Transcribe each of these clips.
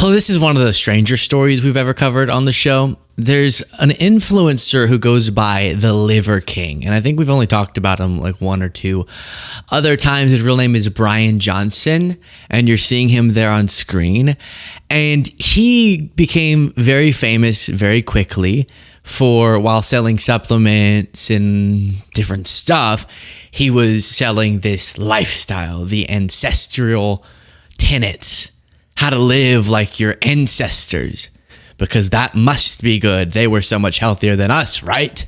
Oh, this is one of the stranger stories we've ever covered on the show. There's an influencer who goes by the Liver King, and I think we've only talked about him like one or two other times. His real name is Brian Johnson, and you're seeing him there on screen. And he became very famous very quickly for, while selling supplements and different stuff, he was selling this lifestyle, the ancestral tenets, how to live like your ancestors, because that must be good. They were so much healthier than us, right?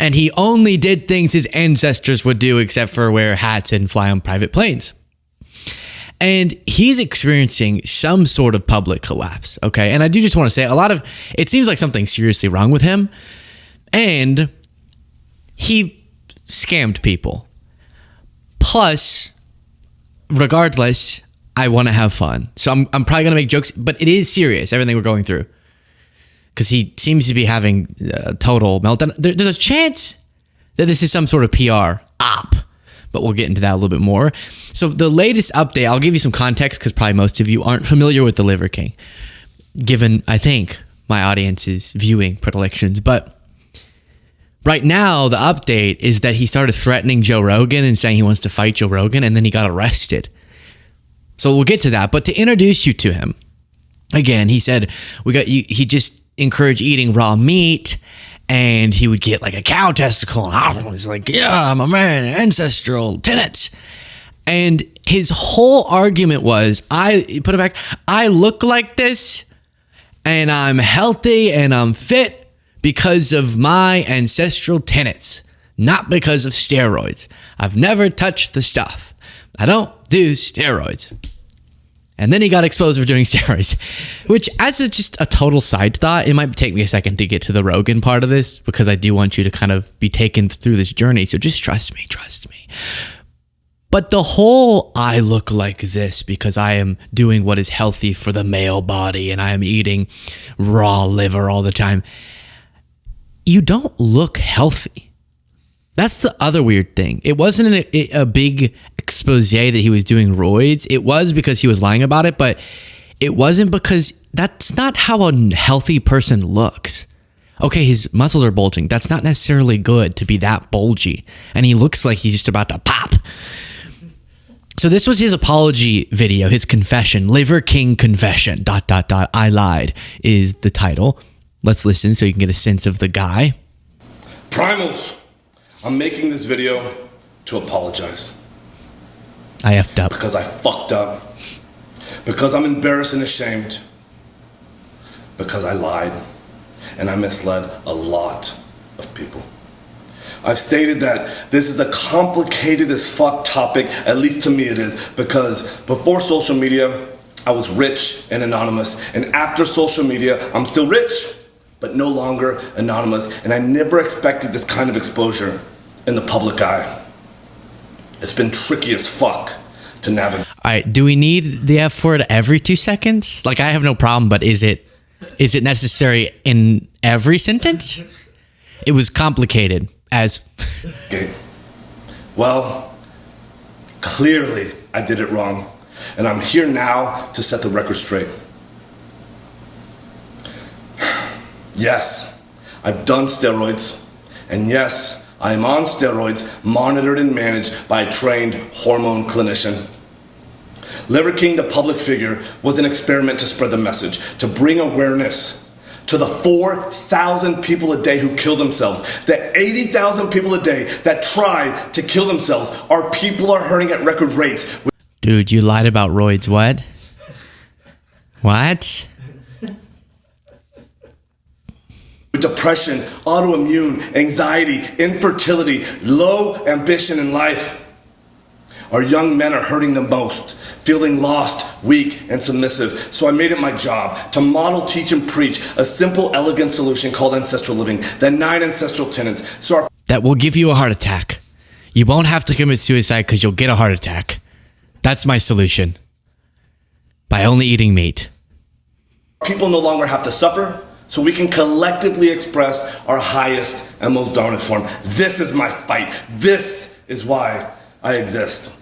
And he only did things his ancestors would do, except for wear hats and fly on private planes. And he's experiencing some sort of public collapse, okay? And I do just want to say, it seems like something seriously wrong with him. And he scammed people. Plus, regardless, I want to have fun. So I'm probably going to make jokes, but it is serious, everything we're going through. Because he seems to be having a total meltdown. There's a chance that this is some sort of PR op, but we'll get into that a little bit more. So the latest update, I'll give you some context because probably most of you aren't familiar with the Liver King, given, I think, my audience's viewing predilections. But right now, the update is that he started threatening Joe Rogan and saying he wants to fight Joe Rogan, and then he got arrested. So we'll get to that. But to introduce you to him, again, he said he just encouraged eating raw meat, and he would get like a cow testicle, and he's like, yeah, I'm a man, ancestral tenets. And his whole argument was, I look like this, and I'm healthy, and I'm fit because of my ancestral tenets, not because of steroids. I've never touched the stuff. I don't do steroids. And then he got exposed for doing steroids, which, as just a total side thought, it might take me a second to get to the Rogan part of this, because I do want you to kind of be taken through this journey. So just trust me. But the whole, I look like this because I am doing what is healthy for the male body and I am eating raw liver all the time. You don't look healthy. That's the other weird thing. It wasn't a big expose that he was doing roids. It was because he was lying about it, but it wasn't because that's not how a healthy person looks. Okay, his muscles are bulging. That's not necessarily good to be that bulgy. And he looks like he's just about to pop. So this was his apology video, his confession, Liver King confession, ... I lied is the title. Let's listen so you can get a sense of the guy. Primals. I'm making this video to apologize. I effed up. Because I fucked up. Because I'm embarrassed and ashamed. Because I lied. And I misled a lot of people. I've stated that this is a complicated as fuck topic, at least to me it is, because before social media, I was rich and anonymous. And after social media, I'm still rich, but no longer anonymous. And I never expected this kind of exposure in the public eye. It's been tricky as fuck to navigate. All right, do we need the F word every 2 seconds? Like, I have no problem, but is it necessary in every sentence? It was complicated as... Okay. Well, clearly I did it wrong. And I'm here now to set the record straight. Yes, I've done steroids. And yes, I am on steroids, monitored and managed by a trained hormone clinician. Liver King, the public figure, was an experiment to spread the message, to bring awareness to the 4,000 people a day who kill themselves, the 80,000 people a day that try to kill themselves. Our people are hurting at record rates. Dude, you lied about roids. What? What? Depression, autoimmune, anxiety, infertility, low ambition in life. Our young men are hurting the most, feeling lost, weak, and submissive. So I made it my job to model, teach, and preach a simple, elegant solution called ancestral living, the 9 ancestral tenets. That will give you a heart attack. You won't have to commit suicide because you'll get a heart attack. That's my solution. By only eating meat. People no longer have to suffer, so we can collectively express our highest and most dominant form. This is my fight. This is why I exist.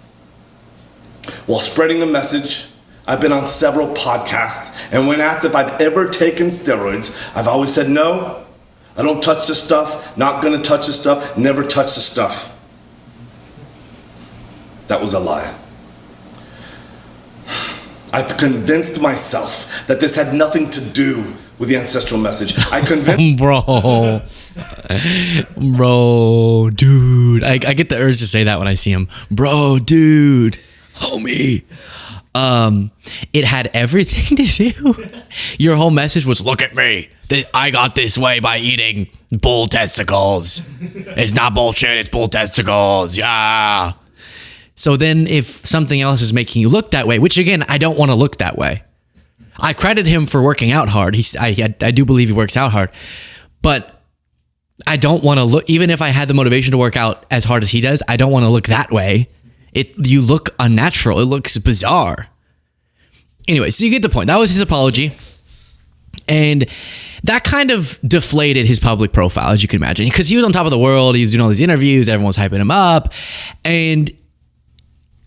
While spreading the message I've been on several podcasts, and when asked if I've ever taken steroids, I've always said no. I don't touch the stuff, not gonna touch the stuff, never touch the stuff. That was a lie. I've convinced myself that this had nothing to do with the ancestral message. I convinced... Bro, dude. I get the urge to say that when I see him. Bro, dude, homie. It had everything to do. Your whole message was, look at me. I got this way by eating bull testicles. It's not bullshit, it's bull testicles. Yeah. So then if something else is making you look that way, which again, I don't want to look that way. I credit him for working out hard. I do believe he works out hard. But I don't want to look, even if I had the motivation to work out as hard as he does, I don't want to look that way. You look unnatural. It looks bizarre. Anyway, so you get the point. That was his apology. And that kind of deflated his public profile, as you can imagine, because he was on top of the world. He was doing all these interviews. Everyone was hyping him up. And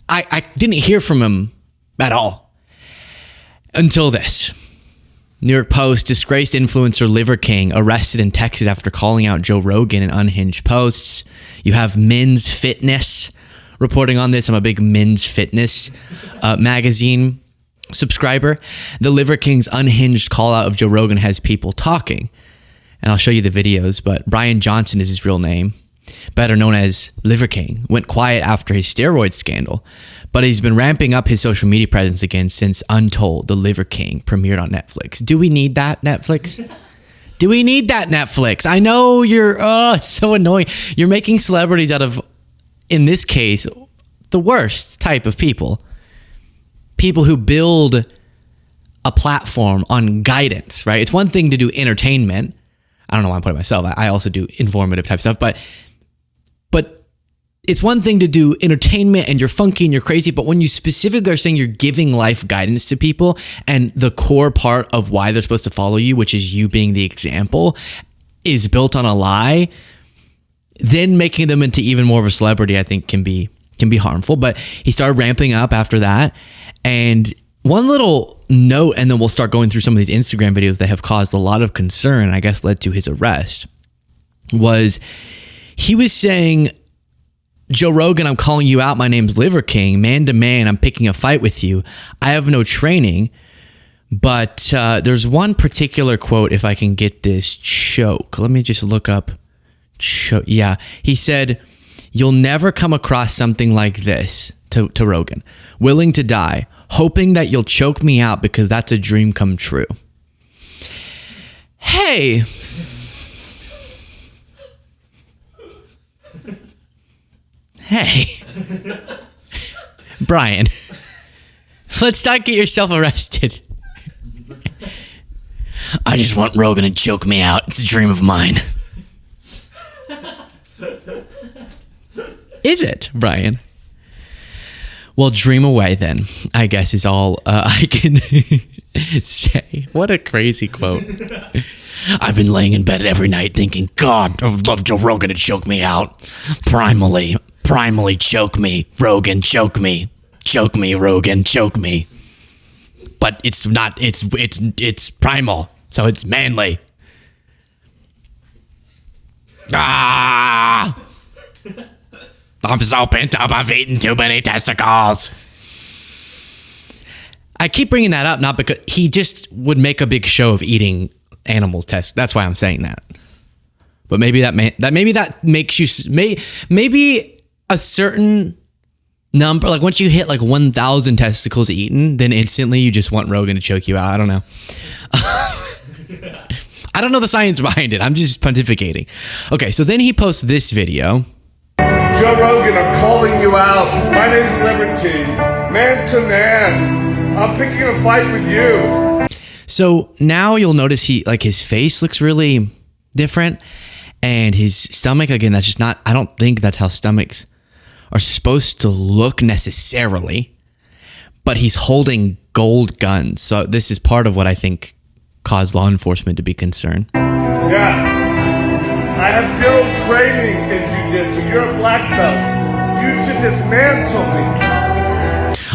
I didn't hear from him at all until this. New York Post, disgraced influencer Liver King arrested in Texas after calling out Joe Rogan in Unhinged posts. You have Men's Fitness reporting on this. I'm a big Men's Fitness magazine subscriber. The Liver King's Unhinged call out of Joe Rogan has people talking. And I'll show you the videos, but Brian Johnson is his real name, better known as Liver King, went quiet after his steroid scandal, but he's been ramping up his social media presence again since Untold, the Liver King, premiered on Netflix. Do we need that, Netflix? Do we need that, Netflix? I know it's so annoying. You're making celebrities out of, in this case, the worst type of people. People who build a platform on guidance, right? It's one thing to do entertainment. I don't know why I'm putting myself. I also do informative type stuff, but it's one thing to do entertainment and you're funky and you're crazy, but when you specifically are saying you're giving life guidance to people and the core part of why they're supposed to follow you, which is you being the example, is built on a lie, then making them into even more of a celebrity, I think can be harmful. But he started ramping up after that. And one little note, and then we'll start going through some of these Instagram videos that have caused a lot of concern, I guess led to his arrest, was he was saying, Joe Rogan, I'm calling you out. My name's Liver King. Man to man, I'm picking a fight with you. I have no training. But there's one particular quote, if I can get this choke. Let me just look up. Yeah. He said, you'll never come across something like this to Rogan. Willing to die. Hoping that you'll choke me out because that's a dream come true. Hey. Hey, Brian, let's not get yourself arrested. I just want Rogan to choke me out. It's a dream of mine. Is it, Brian? Well, dream away then, I guess is all I can say. What a crazy quote. I've been laying in bed every night thinking, God, I would love Joe Rogan to choke me out. Primally choke me, Rogan, choke me, Rogan, choke me. But it's not, it's primal, so it's manly. Ah! I'm so pent up, I've eaten too many testicles. I keep bringing that up, not because he just would make a big show of eating animals' testicles. That's why I'm saying that. But maybe that makes you, maybe a certain number, like once you hit like 1,000 testicles eaten, then instantly you just want Rogan to choke you out. I don't know. I don't know the science behind it. I'm just pontificating. Okay, so then he posts this video. Joe Rogan, I'm calling you out. My name's Liver King. Man to man, I'm picking a fight with you. So now you'll notice his face looks really different. And his stomach, again, that's just not, I don't think that's how stomachs are supposed to look necessarily, but he's holding gold guns. So this is part of what I think caused law enforcement to be concerned. Yeah, I have zero training in jiu-jitsu. You're a black belt. You should dismantle me.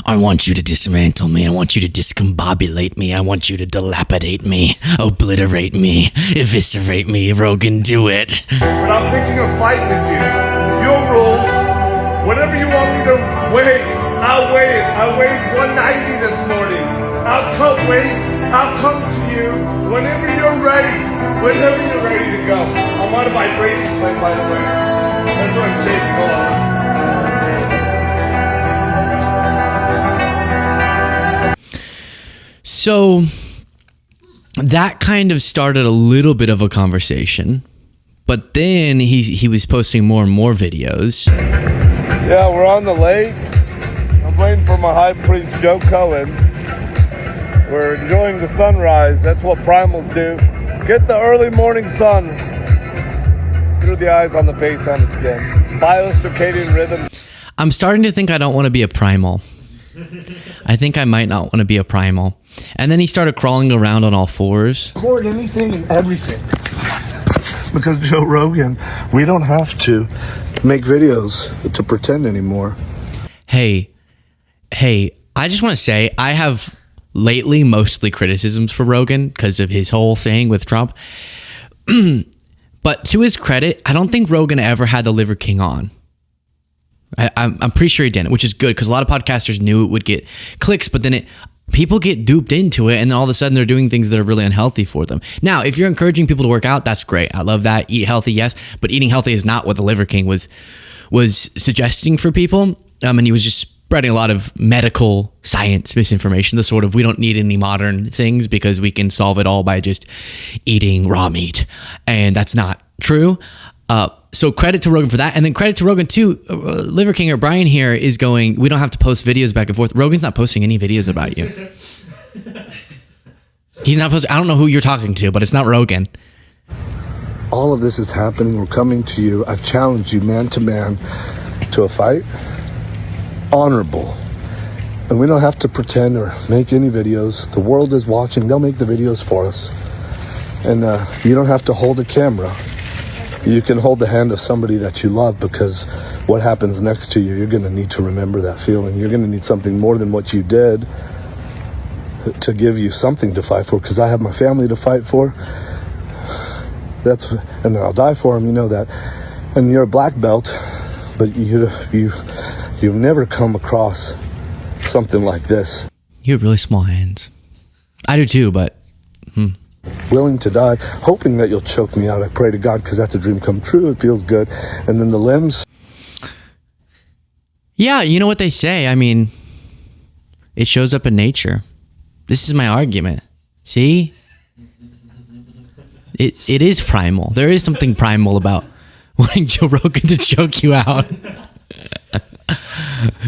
I want you to dismantle me. I want you to discombobulate me. I want you to dilapidate me, obliterate me, eviscerate me. Rogan, do it. But I'm picking a fight with you. Your rules. Whatever you want me to weigh, I'll weigh it. I weighed 190 this morning. I'll come to you whenever you're ready. Whenever you're ready to go. I'm on a vibration plate, by the way. That's what I'm shaking on. So that kind of started a little bit of a conversation, but then he was posting more and more videos. Yeah, we're on the lake. I'm waiting for my high priest Joe Cohen. We're enjoying the sunrise. That's what primals do. Get the early morning sun through the eyes, on the face, on the skin. Biocircadian rhythm. I'm starting to think I don't want to be a primal. I think I might not want to be a primal. And then he started crawling around on all fours. Record anything and everything. Because Joe Rogan, we don't have to make videos to pretend anymore. Hey, I just want to say I have lately mostly criticisms for Rogan because of his whole thing with Trump. But to his credit, I don't think Rogan ever had the Liver King on. I'm pretty sure he didn't, which is good because a lot of podcasters knew it would get clicks, but then people get duped into it, and then all of a sudden they're doing things that are really unhealthy for them. Now, if you're encouraging people to work out, that's great. I love that. Eat healthy, yes, but eating healthy is not what the Liver King was suggesting for people. And he was just spreading a lot of medical science misinformation, the sort of we don't need any modern things because we can solve it all by just eating raw meat, and that's not true. So credit to Rogan for that. And then credit to Rogan too. Liver King or Brian here is going, we don't have to post videos back and forth. Rogan's not posting any videos about you. He's not posting. I don't know who you're talking to, but it's not Rogan. All of this is happening. We're coming to you. I've challenged you man to man to a fight. Honorable. And we don't have to pretend or make any videos. The world is watching. They'll make the videos for us. And you don't have to hold a camera. You can hold the hand of somebody that you love, because what happens next to you, you're going to need to remember that feeling. You're going to need something more than what you did to give you something to fight for, because I have my family to fight for. And I'll die for them, you know that. And you're a black belt, but you've never come across something like this. You have really small hands. I do too, but willing to die, hoping that you'll choke me out. I pray to God, because that's a dream come true. It feels good. And then the limbs. Yeah, you know what they say. I mean, it shows up in nature. This is my argument. See? It is primal. There is something primal about wanting Joe Rogan to choke you out.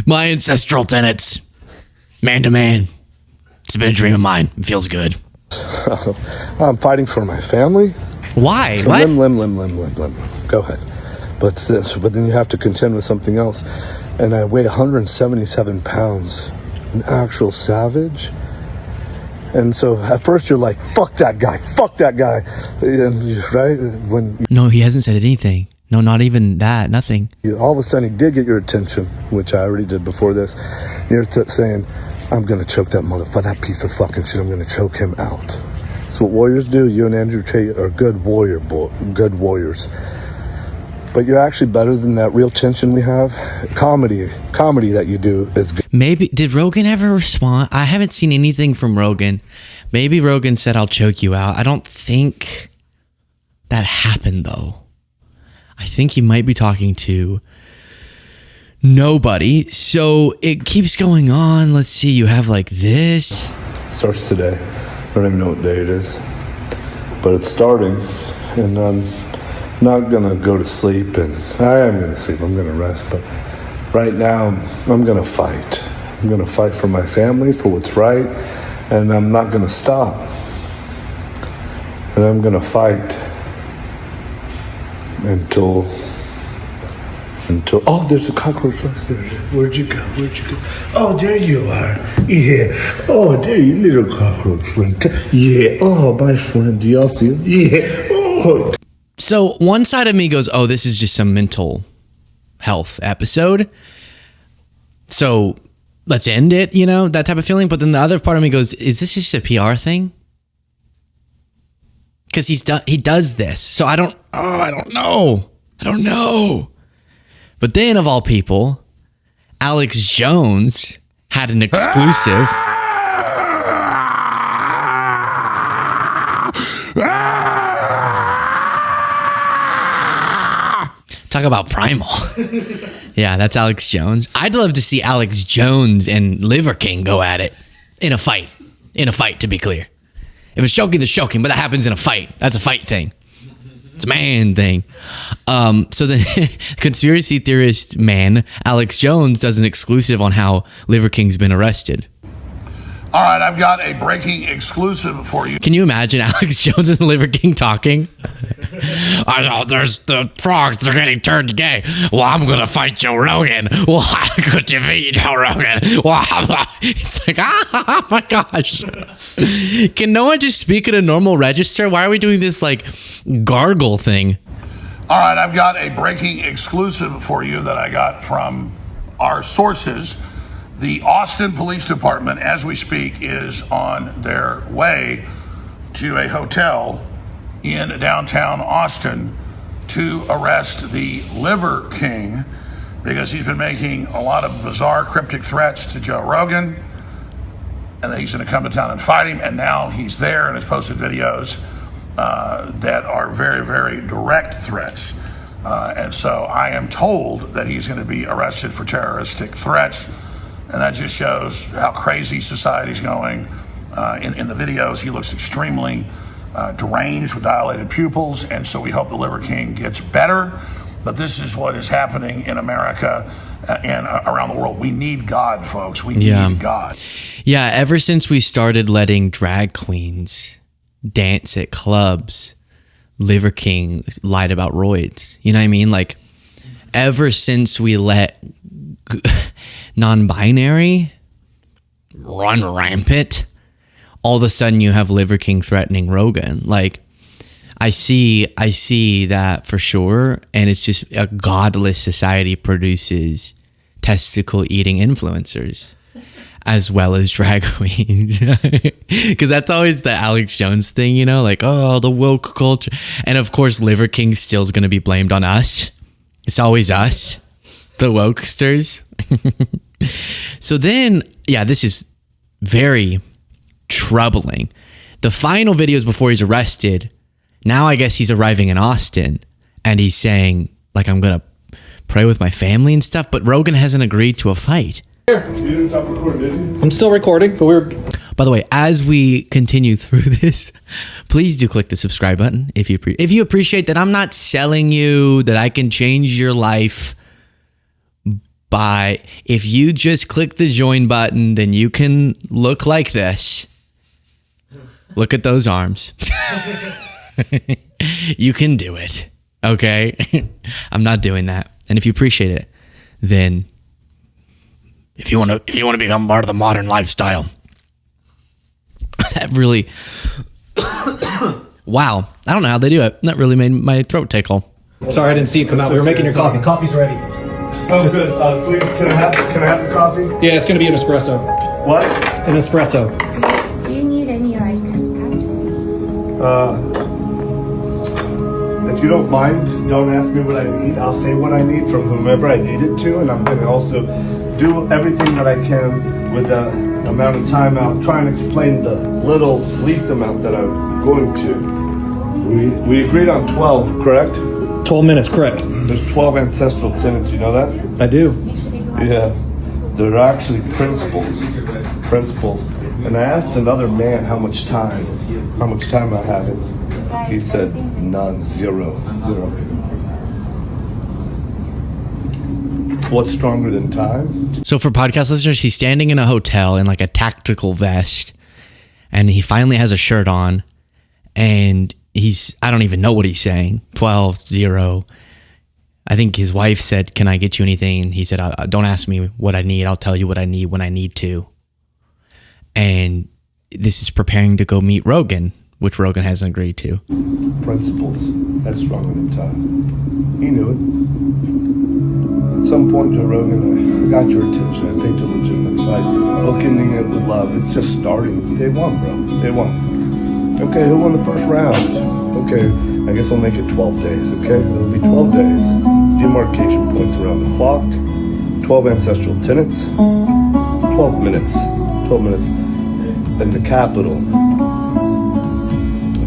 My ancestral tenets. Man to man. It's been a dream of mine. It feels good. I'm fighting for my family. Why? So what? Limb. Go ahead. But then you have to contend with something else. And I weigh 177 pounds. An actual savage. And so at first you're like, fuck that guy. And, right? No, he hasn't said anything. No, not even that. Nothing. All of a sudden he did get your attention, which I already did before this. You're saying, I'm going to choke that motherfucker, that piece of fucking shit. I'm going to choke him out. That's what warriors do. You and Andrew Tate are good warriors. But you're actually better than that real tension we have. Comedy that you do is good. Maybe, did Rogan ever respond? I haven't seen anything from Rogan. Maybe Rogan said, I'll choke you out. I don't think that happened, though. I think he might be talking to nobody. So it keeps going on. Let's see. You have like this. Starts today. I don't even know what day it is. But it's starting. And I'm not going to go to sleep. And I am going to sleep. I'm going to rest. But right now, I'm going to fight. I'm going to fight for my family, for what's right. And I'm not going to stop. And I'm going to fight until oh, there's a cockroach. Where'd you go? Oh, there you are. Yeah. Oh, there you little cockroach friend. Yeah. Oh, my friend. Do y'all see him? Yeah. Oh. So one side of me goes, oh, this is just some mental health episode. So let's end it, you know, that type of feeling. But then the other part of me goes, is this just a PR thing? Because he does this. So I don't know. But then of all people, Alex Jones had an exclusive. Talk about primal. Yeah, that's Alex Jones. I'd love to see Alex Jones and Liver King go at it in a fight. In a fight, to be clear. If it's choking, there's choking, but that happens in a fight. That's a fight thing. It's a man thing. So the conspiracy theorist man, Alex Jones, does an exclusive on how Liver King's been arrested. All right, I've got a breaking exclusive for you. Can you imagine Alex Jones and Liver King talking? I know there's the frogs, they're getting turned gay. Well, I'm going to fight Joe Rogan. Well, I could defeat Joe Rogan. Well, it's like, oh my gosh. Can no one just speak at a normal register? Why are we doing this like gargle thing? All right, I've got a breaking exclusive for you that I got from our sources. The Austin Police Department, as we speak, is on their way to a hotel in downtown Austin to arrest the Liver King because he's been making a lot of bizarre, cryptic threats to Joe Rogan, and that he's going to come to town and fight him. And now he's there and has posted videos that are very, very direct threats. And so I am told that he's going to be arrested for terroristic threats. And that just shows how crazy society's going. In the videos, he looks extremely deranged with dilated pupils. And so we hope the Liver King gets better. But this is what is happening in America and around the world. We need God, folks. We need God. Yeah, ever since we started letting drag queens dance at clubs, Liver King lied about roids. You know what I mean? Like, ever since we let non-binary run rampant, all of a sudden you have Liver King threatening Rogan. Like, I see that for sure, and it's just a godless society produces testicle eating influencers as well as drag queens, because that's always the Alex Jones thing, you know, like, oh, the woke culture. And of course Liver King still is going to be blamed on us. It's always us, the wokesters. So then, yeah, this is very troubling. The final videos before he's arrested, now I guess he's arriving in Austin and he's saying, like, I'm going to pray with my family and stuff, but Rogan hasn't agreed to a fight. I'm still recording, but By the way, as we continue through this, please do click the subscribe button if you appreciate that I'm not selling you, that I can change your life. If you just click the join button, then you can look like this. Look at those arms. You can do it. Okay? I'm not doing that. And if you appreciate it, then if you want to become part of the modern lifestyle, that really wow. I don't know how they do it. That really made my throat tickle. sorry I didn't see you come out. We were making your coffee. Coffee's ready. Oh, good. Please, can I have the coffee? Yeah, it's going to be an espresso. What? An espresso. Do you need any like patches? If you don't mind, don't ask me what I need. I'll say what I need from whomever I need it to, and I'm going to also do everything that I can with the amount of time. I'll try and explain the least amount that I'm going to. We agreed on 12, correct? 12 minutes, correct. There's 12 ancestral tenets, you know that? I do. Yeah. They're actually principles. And I asked another man how much time I have it. He said none, zero. What's stronger than time? So for podcast listeners, he's standing in a hotel in like a tactical vest, and he finally has a shirt on, and I don't even know what he's saying. 12, 0. I think his wife said, can I get you anything? He said, don't ask me what I need. I'll tell you what I need when I need to. And this is preparing to go meet Rogan, which Rogan hasn't agreed to. Principles. That's stronger than time. He knew it. At some point, Joe Rogan, I got your attention. I think to legitimate like bookending it with love. It's just starting. It's day one, bro. Day one. Okay, who won the first round? Okay, I guess we'll make it 12 days, okay? It'll be 12 days. Demarcation points around the clock. 12 ancestral tenets. 12 minutes. 12 minutes. In the capital of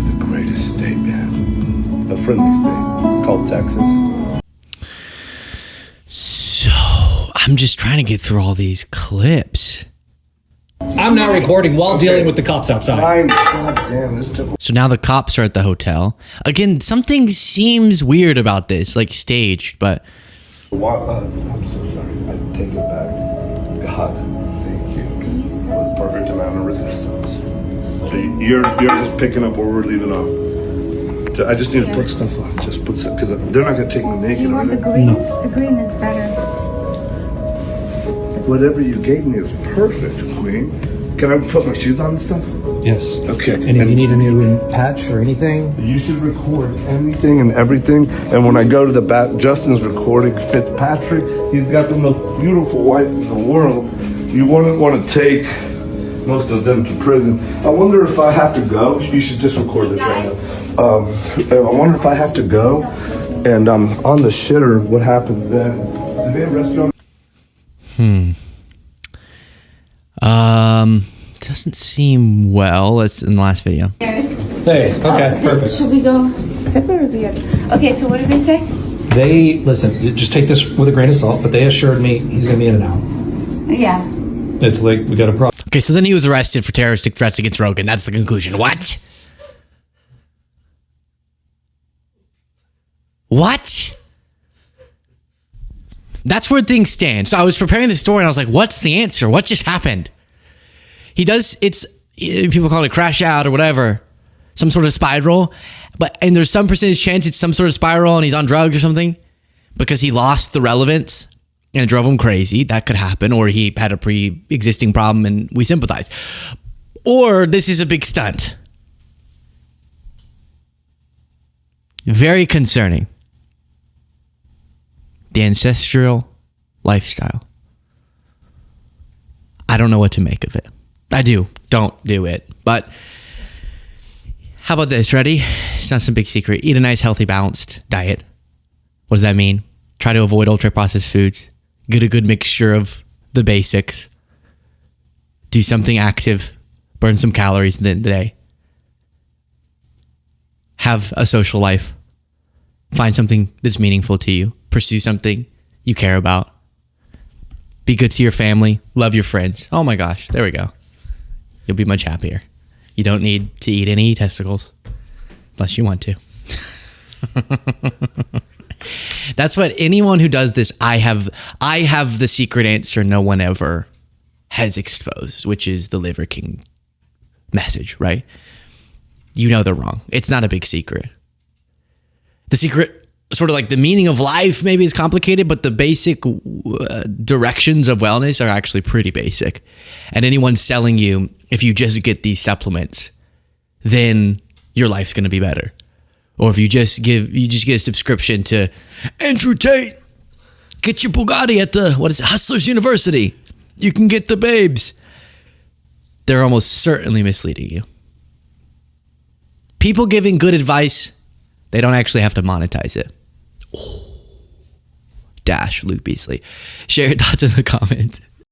the greatest state, man. A friendly state. It's called Texas. So I'm just trying to get through all these clips. I'm now recording while dealing with the cops outside. Fine. God damn, this took. So now the cops are at the hotel. Again, something seems weird about this, like staged, but I'm so sorry. I take it back. God, thank you. Can you stop? For the perfect amount of resistance. So you're just picking up where we're leaving off. I just need to put stuff on. Just put some, because they're not gonna take me Do naked. you want are the they? green? The green is better. Whatever you gave me is perfect, Queen. Can I put my shoes on and stuff? Yes. Okay. And if you need a new patch or anything, You should record anything and everything. And when I go to the back, Justin's recording Fitzpatrick. He's got the most beautiful wife in the world. You wouldn't want to take most of them to prison. I wonder if I have to go. You should just record this right now. I wonder if I have to go and on the shitter, what happens then? Do they arrest you on? doesn't seem well. It's in the last video. hey, okay, perfect. Should we go separate or together? Okay, so what did they say? They, listen, just take this with a grain of salt, but they assured me he's going to be in and out. Yeah. It's like, we got a problem. Okay, so then he was arrested for terroristic threats against Rogan. That's the conclusion. What? What? That's where things stand. So I was preparing the story and I was like, what's the answer? What just happened? He does, people call it a crash out or whatever, some sort of spiral. And there's some percentage chance it's some sort of spiral and he's on drugs or something because he lost the relevance and it drove him crazy. That could happen. Or he had a pre-existing problem and we sympathize. Or this is a big stunt. Very concerning. The ancestral lifestyle. I don't know what to make of it. I do. Don't do it. But how about this? Ready? It's not some big secret. Eat a nice, healthy, balanced diet. What does that mean? Try to avoid ultra-processed foods. Get a good mixture of the basics. Do something active. Burn some calories in the day. Have a social life. Find something that's meaningful to you. Pursue something you care about. Be good to your family. Love your friends. Oh my gosh. There we go. You'll be much happier. You don't need to eat any testicles unless you want to. That's what anyone who does this, I have the secret answer no one ever has exposed, which is the Liver King message, right? You know they're wrong. It's not a big secret. The secret, sort of like the meaning of life maybe is complicated, but the basic directions of wellness are actually pretty basic. And anyone selling you, if you just get these supplements, then your life's going to be better. Or if you just get a subscription to Andrew Tate, get your Bugatti at the, Hustlers University. You can get the babes. They're almost certainly misleading you. People giving good advice, they don't actually have to monetize it. Oh. Dash Luke Beasley. Share your thoughts in the comments.